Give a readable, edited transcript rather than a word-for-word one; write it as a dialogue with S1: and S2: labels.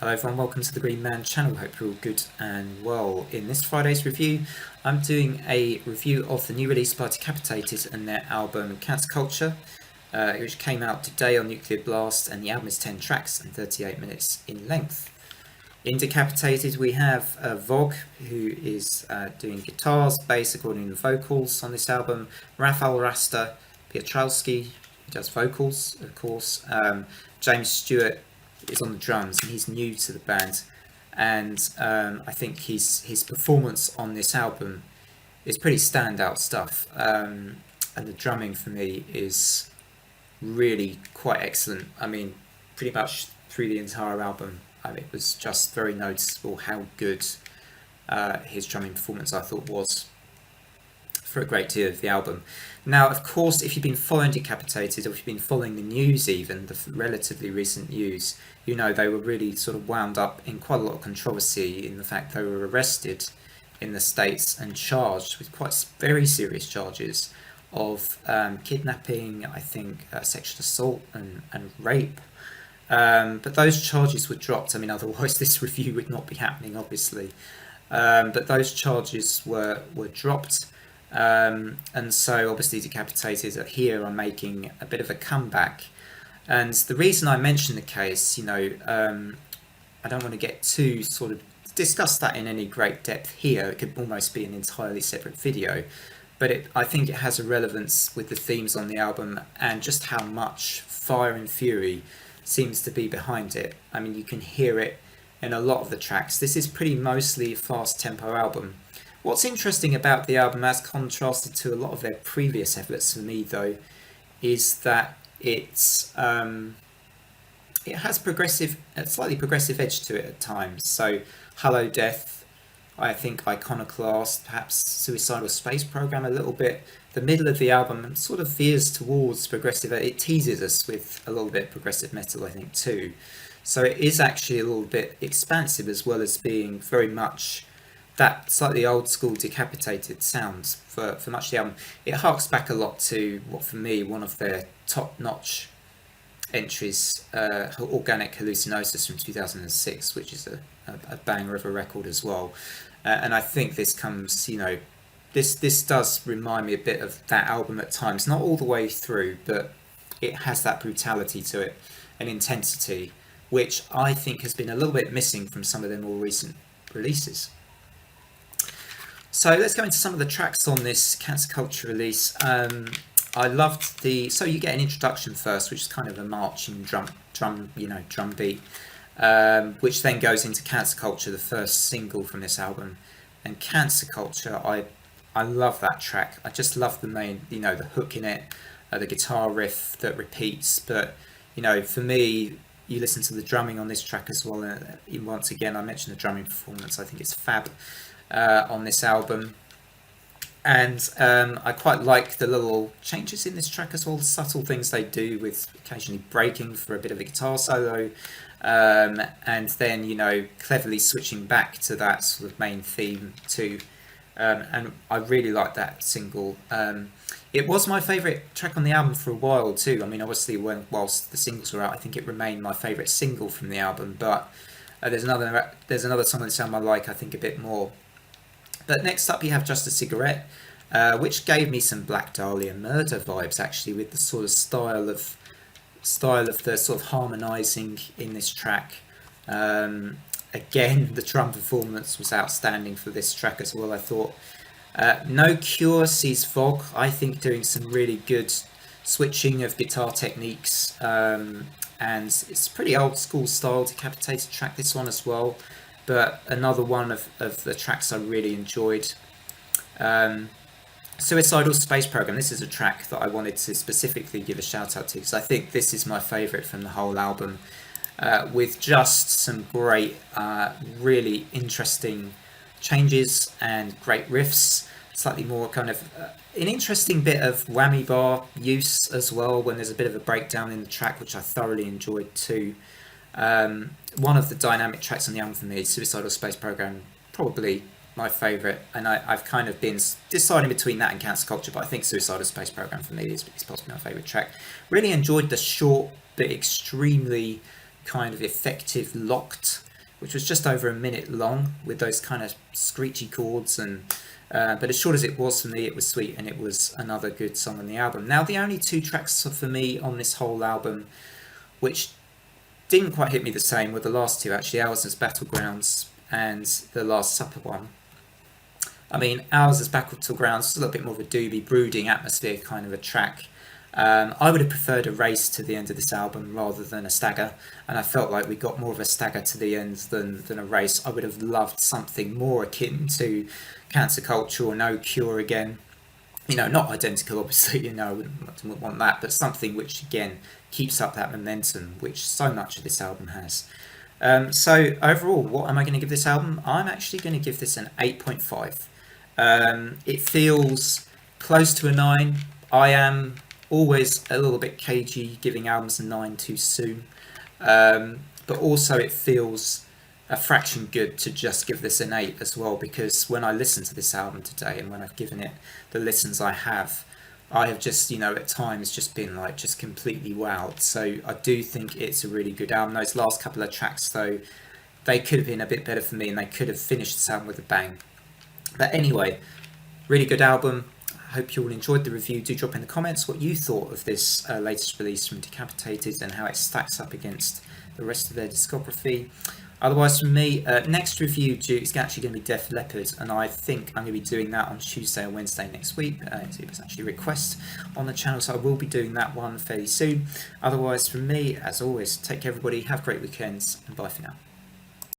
S1: Hello everyone, welcome to the Green Man channel. Hope you're all good and well. In this Friday's review, I'm doing a review of the new release by Decapitated and their album Cancer Culture, which came out today on Nuclear Blast, and the album is 10 tracks and 38 minutes in length. In Decapitated we have Vogue, who is doing guitars, bass, accordion and vocals on this album. Rafał Rasta Piotrowski, who does vocals, of course. James Stewart is on the drums, and he's new to the band, and I think his performance on this album is pretty standout stuff, and the drumming for me is really quite excellent. I mean, pretty much through the entire album, it was just very noticeable how good his drumming performance I thought was for a great deal of the album. Now, of course, if you've been following Decapitated, or if you've been following the news, even the relatively recent news, you know they were really sort of wound up in quite a lot of controversy in the fact they were arrested in the States and charged with quite very serious charges of kidnapping, I think, sexual assault and rape. But those charges were dropped. I mean, otherwise this review would not be happening, obviously. But those charges were dropped. And so obviously Decapitated are here on making a bit of a comeback. And the reason I mention the case, I don't want to get too sort of discuss that in any great depth here. It could almost be an entirely separate video, but I think it has a relevance with the themes on the album and just how much fire and fury seems to be behind it. I mean, you can hear it in a lot of the tracks. This is pretty mostly a fast tempo album. What's interesting about the album, as contrasted to a lot of their previous efforts for me though, is that it has a slightly progressive edge to it at times. So Hello Death, I think Iconoclast, perhaps Suicidal Space Program a little bit. The middle of the album sort of veers towards progressive. It teases us with a little bit of progressive metal, I think, too. So it is actually a little bit expansive, as well as being very much that slightly old school Decapitated sounds for much of the album. It harks back a lot to what, for me, one of their top-notch entries, Organic Hallucinosis from 2006, which is a banger of a record as well. And I think this comes, this does remind me a bit of that album at times, not all the way through, but it has that brutality to it and intensity, which I think has been a little bit missing from some of their more recent releases. So let's go into some of the tracks on this Cancer Culture release. I loved so you get an introduction first, which is kind of a marching drum beat, which then goes into Cancer Culture, the first single from this album. And Cancer Culture, I love that track. I just love the main, the hook in it, the guitar riff that repeats. But, for me, you listen to the drumming on this track as well. And once again, I mentioned the drumming performance. I think it's fab on this album. And I quite like the little changes in this track as well, the subtle things they do with occasionally breaking for a bit of a guitar solo, and then, cleverly switching back to that sort of main theme too. And I really like that single. It was my favourite track on the album for a while too. I mean, obviously, whilst the singles were out, I think it remained my favourite single from the album. But there's another song on this album I like, I think, a bit more. But next up you have Just a Cigarette, which gave me some Black Dahlia Murder vibes, actually, with the sort of style of the sort of harmonising in this track. Again, the drum performance was outstanding for this track as well, I thought. No Cure sees Vogue, I think, doing some really good switching of guitar techniques, and it's pretty old school style Decapitated track, this one as well. But another one of the tracks I really enjoyed. Suicidal Space Program. This is a track that I wanted to specifically give a shout out to, because I think this is my favourite from the whole album, with just some great, really interesting changes and great riffs. Slightly more kind of an interesting bit of whammy bar use as well when there's a bit of a breakdown in the track, which I thoroughly enjoyed too. One of the dynamic tracks on the album for me is Suicidal Space Program, probably my favourite, and I've kind of been deciding between that and Cancer Culture, but I think Suicidal Space Program for me is possibly my favourite track. Really enjoyed the short but extremely kind of effective locked which was just over a minute long with those kind of screechy chords. And but as short as it was for me, it was sweet, and it was another good song on the album. Now, the only two tracks for me on this whole album which didn't quite hit me the same were the last two, actually. Ours as Battlegrounds and the Last Supper one. I mean, Ours as Battlegrounds is a little bit more of a doobie, brooding atmosphere kind of a track. I would have preferred a race to the end of this album rather than a stagger, and I felt like we got more of a stagger to the end than a race. I would have loved something more akin to Cancer Culture or No Cure again. You know, not identical, obviously, I wouldn't want that, but something which, again, keeps up that momentum, which so much of this album has. So, overall, what am I going to give this album? I'm actually going to give this an 8.5. It feels close to a 9. I am always a little bit cagey giving albums a 9 too soon, but also it feels a fraction good to just give this an 8 as well, because when I listened to this album today and when I've given it the listens I have just, at times just been like just completely wowed. So I do think it's a really good album. Those last couple of tracks though, they could have been a bit better for me and they could have finished this album with a bang. But anyway, really good album. I hope you all enjoyed the review. Do drop in the comments what you thought of this latest release from Decapitated and how it stacks up against the rest of their discography. Otherwise, from me, next review is actually going to be Def Leppard, and I think I'm going to be doing that on Tuesday or Wednesday next week. It was actually a request on the channel, so I will be doing that one fairly soon. Otherwise, from me, as always, take care everybody, have great weekends, and bye for now.